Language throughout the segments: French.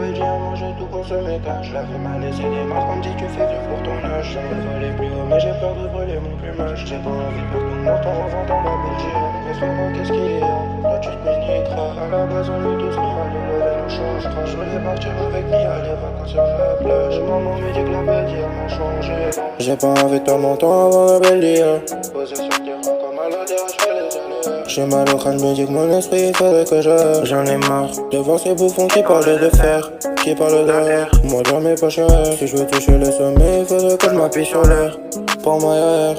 Belgique, moi j'ai tout consommé car je l'avais mal laissé des marques. On me dit tu fais vieux pour ton âge. J'aimerais voler plus haut mais j'ai peur de brûler mon plumage. J'ai pas envie de perdre tout mon temps en vendant la Belgique. Mais frérot qu'est-ce qu'il y a? Là tu te m'initeras. À la base on est tous mal, le level nous changera. Je voulais partir avec Mia, les vacances sur la plage. Maman me dit que la Belgique m'a changé. J'ai pas envie de perdre mon temps avant la Belgique. Posé sur le terrain comme à l'odeur, je fais les allées. J'ai mal au crâne, me dit que mon esprit il faudrait que j'en ai marre devant ces bouffons qui parlent de fer, qui parlent derrière. Moi dans mes poches si je veux toucher le sommet, il faudrait que je m'appuie sur l'air. Pour moi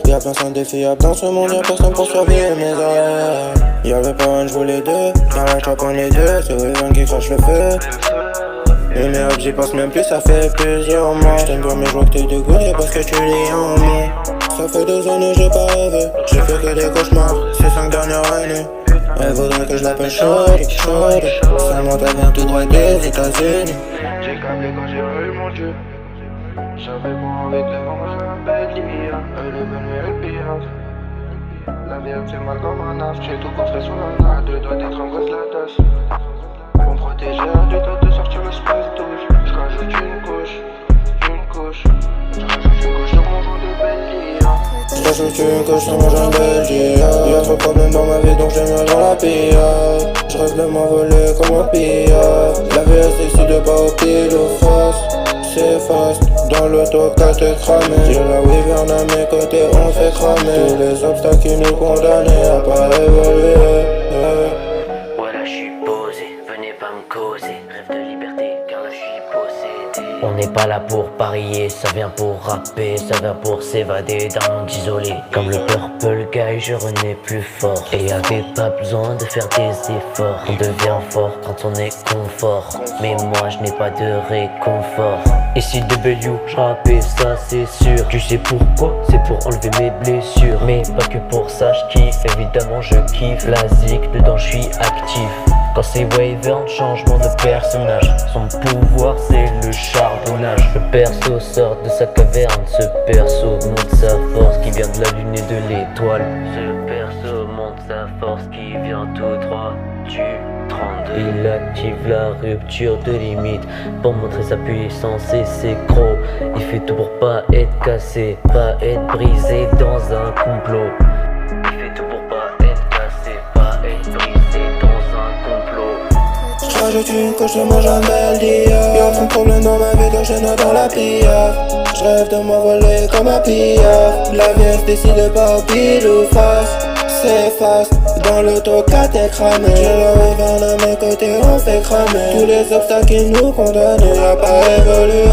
y'a personne défiable dans ce monde, y'a personne pour surveiller mes arrières. Y'avait pas un, je voulais deux, dans la trappe on est deux, c'est Weaven qui crache le feu. Et merde, j'y pense même plus, ça fait plusieurs mois. J't'aime bien mais je vois que t'es de goût, y'a parce que tu lis en moi. Ça fait 2 années j'ai pas rêvé, j'ai fait que des cauchemars ces 5 dernières années. Elle voudrait que je l'appelle Shorty, Shorty. Seulement elle vient tout droit des États-Unis. J'ai câblé quand j'ai eu mon dieu. J'avais pas envie de le vendre, je m'appelle Lia. Elle est venue, elle pire. La vie elle fait mal comme un af. J'ai tout construit sur la natte, deux doigts d'être en grosse la tasse. Pour me protéger à 2 doigts de sortir le space douche. J'rajoute une couche. J'rajoute une couche sur mon jour de belle Lia. J'rajoute une couche sur mon jour de belle Lia. Y'a trop de problèmes dans ma vie donc j'aime dans la pilla. J'rêve de m'envoler comme un pillard. La vie est ici de bas au pile ou face. C'est fast, dans l'auto 4 t'es cramé. J'ai la Weaven à mes côtés, on fait cramer. Tous les obstacles qui nous condamnaient à pas évoluer. Voilà, je suis posé, venez pas me causer. Rêve de liberté, car là je suis possédé. On n'est pas là pour parier, ça vient pour rapper, ça vient pour s'évader d'un monde isolé. Comme le Purple Guy, je renais plus fort. Et y'avait pas besoin de faire des efforts. On devient fort quand on est confort. Mais moi je n'ai pas de réconfort. Et si W, je rappais ça c'est sûr. Tu sais pourquoi? C'est pour enlever mes blessures. Mais pas que pour ça je kiffe, évidemment je kiffe. La zik, dedans je suis actif. Quand c'est Weaven, changement de personnage. Son pouvoir c'est le charbonnage. Le perso sort de sa caverne. Ce perso montre sa force qui vient de la lune et de l'étoile. Ce perso montre sa force qui vient tout droit du 32. Il active la rupture de limite pour montrer sa puissance et ses crocs. Il fait tout pour pas être cassé, pas être brisé dans un complot. Il fait tout pour pas être cassé, pas être brisé dans un complot. J'rajoute une couche de mon jambelle d'hier. Y'a aucun problème dans ma vie que je noie dans la pillard. J'rêve de m'envoler comme un pillard. La vie se décide pas au pile ou face. C'est fast, dans l'auto 4 t'es cramé. J'ai la Weaven à mes côtés, on fait cramer. Tous les obstacles qui nous condamnaient à pas évoluer.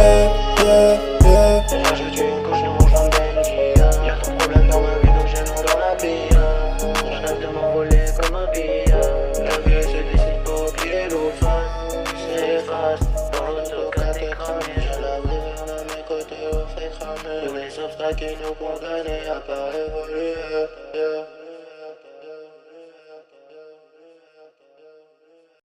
J'rajoute une couche de mon jambelle d'hier. Y'a trop de problèmes dans ma vie donc je noie dans la pillard. J'rêve de m'envoler comme un pillard. La vie se décide pas au pile ou face. C'est fast, dans l'auto 4 t'es cramé. J'ai la Weaven à mes côtés, on fait cramer. Tous les obstacles qui nous condamnaient à pas évoluer.